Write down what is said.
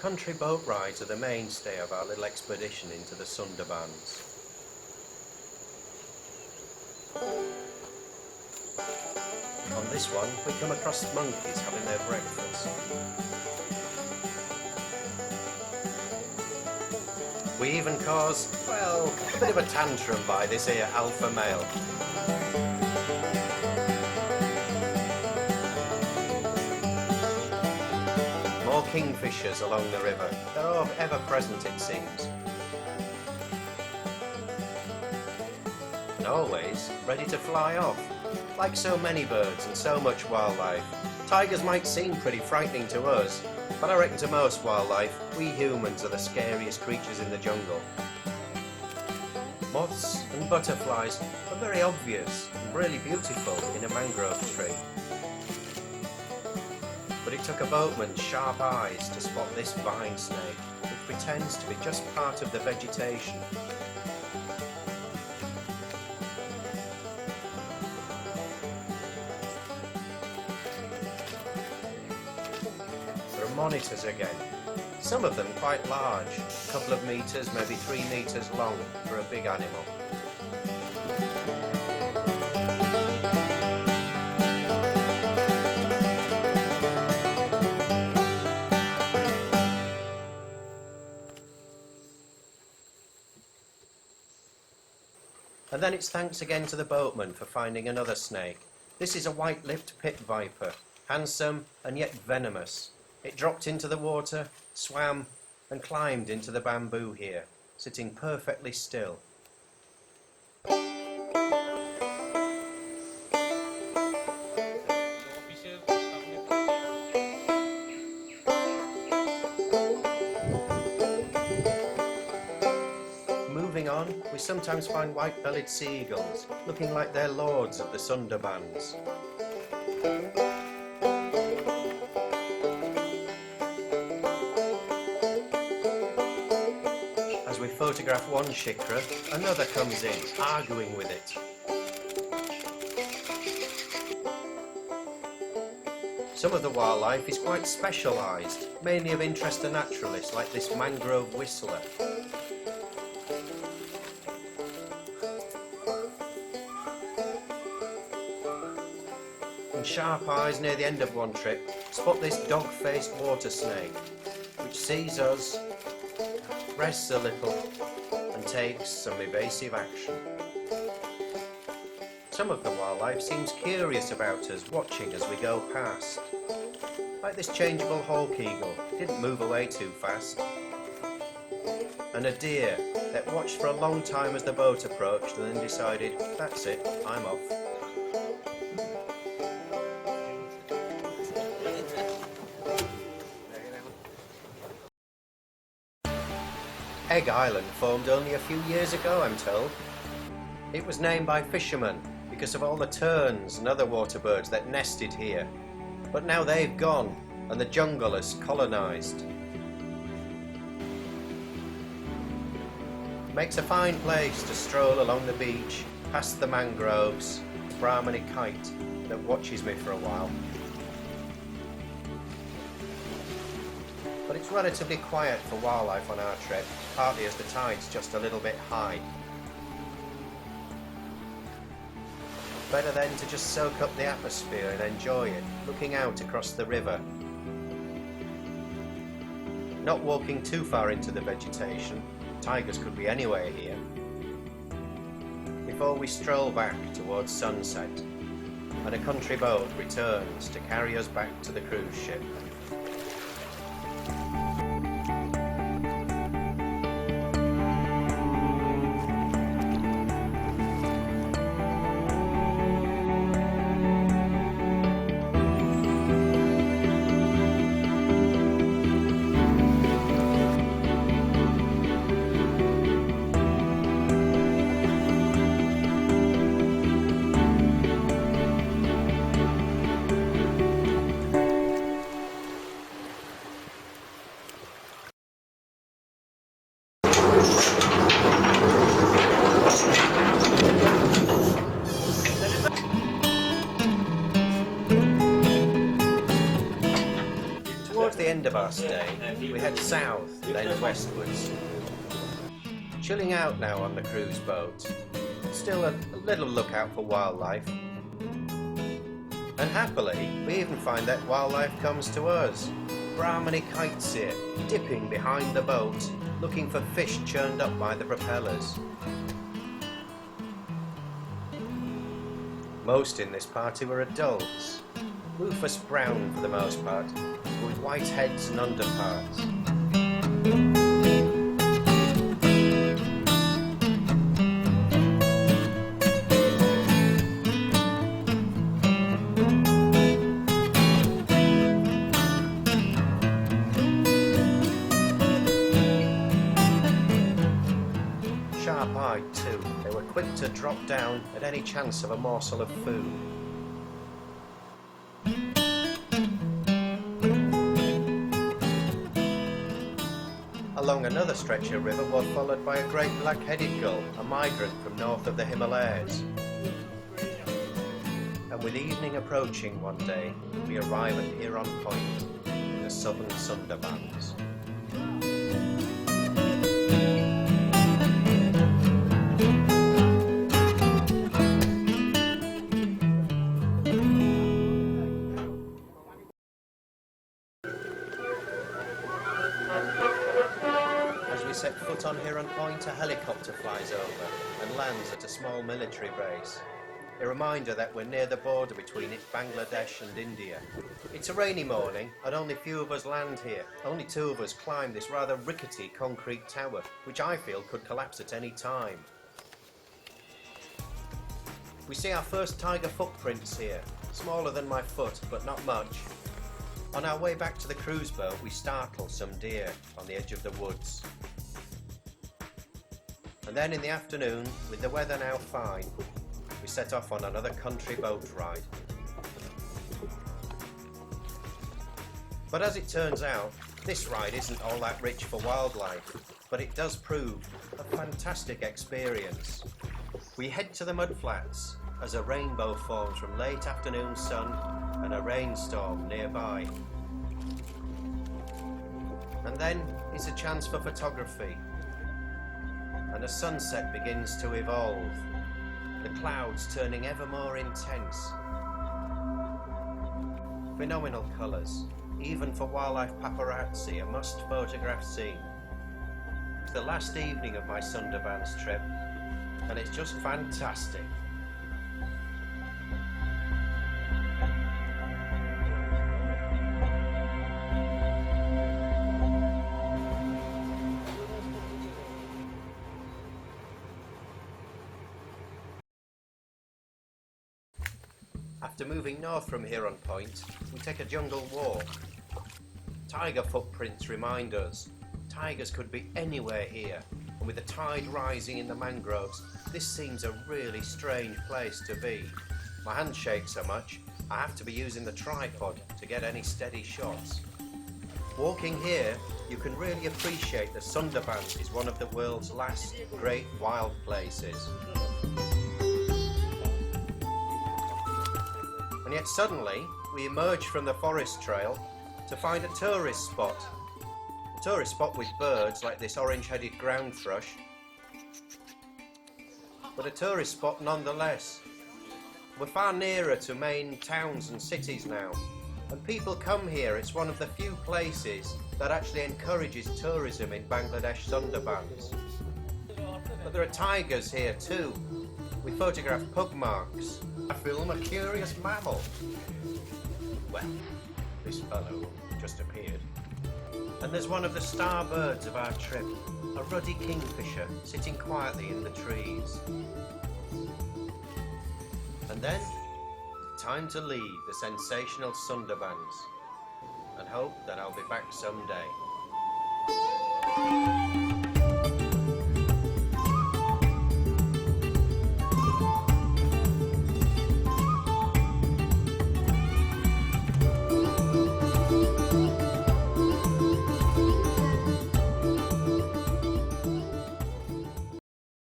Country boat rides are the mainstay of our little expedition into the Sundarbans. On this one, we come across monkeys having their breakfast. We even cause, well, a bit of a tantrum by this here alpha male. More kingfishers along the river. They're ever present, it seems. And always ready to fly off. Like so many birds and so much wildlife, tigers might seem pretty frightening to us, but I reckon to most wildlife, we humans are the scariest creatures in the jungle. Moths and butterflies are very obvious and really beautiful in a mangrove tree. But it took a boatman's sharp eyes to spot this vine snake, which pretends to be just part of the vegetation. There are monitors again, some of them quite large, a couple of metres, maybe 3 metres long for a big animal. And then it's thanks again to the boatman for finding another snake. This is a white-lipped pit viper, handsome and yet venomous. It dropped into the water, swam and climbed into the bamboo here, sitting perfectly still. Moving on, we sometimes find white-bellied seagulls, looking like they're lords of the Sundarbans. As we photograph one shikra, another comes in, arguing with it. Some of the wildlife is quite specialised, mainly of interest to naturalists, like this mangrove whistler. And sharp eyes near the end of one trip spot this dog-faced water snake, which sees us, rests a little, and takes some evasive action. Some of the wildlife seems curious about us, watching as we go past. Like this changeable hawk eagle, didn't move away too fast. And a deer that watched for a long time as the boat approached and then decided, that's it, I'm off. Egg Island formed only a few years ago, I'm told. It was named by fishermen because of all the terns and other water birds that nested here. But now they've gone and the jungle has colonised. Makes a fine place to stroll along the beach, past the mangroves, Brahmani kite that watches me for a while. But it's relatively quiet for wildlife on our trip, partly as the tide's just a little bit high. Better then to just soak up the atmosphere and enjoy it, looking out across the river. Not walking too far into the vegetation, tigers could be anywhere here. Before we stroll back towards sunset, and a country boat returns to carry us back to the cruise ship. last day, we head south, then westwards. Chilling out now on the cruise boat. Still a little lookout for wildlife. And happily, we even find that wildlife comes to us. Brahminy kites here, dipping behind the boat, looking for fish churned up by the propellers. Most in this party were adults, rufous brown for the most part, with white heads and underparts. Sharp-eyed too, they were quick to drop down at any chance of a morsel of food. Along another stretch of river we're followed by a great black-headed gull, a migrant from north of the Himalayas. And with evening approaching one day, we arrive at Huron Point in the southern Sundarbans. As we set foot on Huron Point, a helicopter flies over and lands at a small military base. A reminder that we're near the border between Bangladesh and India. It's a rainy morning and only few of us land here. Only 2 of us climb this rather rickety concrete tower, which I feel could collapse at any time. We see our first tiger footprints here, smaller than my foot, but not much. On our way back to the cruise boat, we startle some deer on the edge of the woods. And then in the afternoon, with the weather now fine, we set off on another country boat ride. But as it turns out, this ride isn't all that rich for wildlife, but it does prove a fantastic experience. We head to the mudflats as a rainbow forms from late afternoon sun and a rainstorm nearby. And then is a chance for photography, and a sunset begins to evolve, the clouds turning ever more intense. Phenomenal colours, even for wildlife paparazzi, a must photograph scene. It's the last evening of my Sundarbans trip, and it's just fantastic. After moving north from Huron Point, we take a jungle walk. Tiger footprints remind us tigers could be anywhere here, and with the tide rising in the mangroves, this seems a really strange place to be. My hands shake so much, I have to be using the tripod to get any steady shots. Walking here, you can really appreciate that Sundarban is one of the world's last great wild places. And yet suddenly, we emerge from the forest trail to find a tourist spot. A tourist spot with birds like this orange-headed ground thrush, but a tourist spot nonetheless. We're far nearer to main towns and cities now, and people come here. It's one of the few places that actually encourages tourism in Bangladesh Sundarbans. But there are tigers here too. We photograph pug marks. I film a curious mammal. Well, this fellow just appeared. And there's one of the star birds of our trip, a ruddy kingfisher sitting quietly in the trees. And then, time to leave the sensational Sundarbans and hope that I'll be back someday.